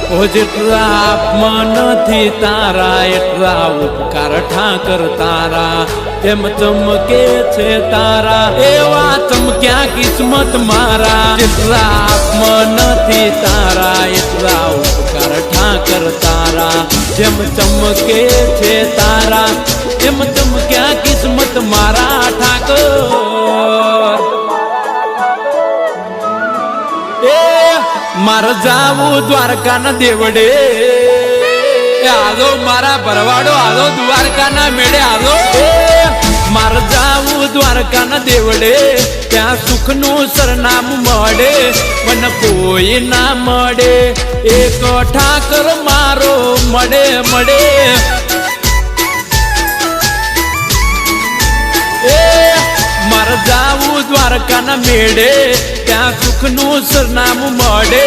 ઓ જેટલા આપમાં નથી તારા એટલા ઉપકાર ઠાકર તારા એમ ચમકે છે તારા એવા ચમક્યા કિસ્મત મારા જેટલા આપમાં નથી તારા એટલા ઉપકાર ઠાકર તારા જેમ ચમકે છે તારા એમ ચમક્યા કિસ્મત મારા ઠાકર મારે જાવું દ્વારકાના દેવડે આલો મારા ભરવાડો આલો દ્વારકાના મેળે આલો મારે જાવું દ્વારકાના દેવડે ત્યાં સુખનું સરનામું મળે મને કોઈ ના મળે એક ઠાકર મારો મળે મળે મારે જાવું દ્વારકાના મેળે ત્યાં સુખનું સરનામું મળે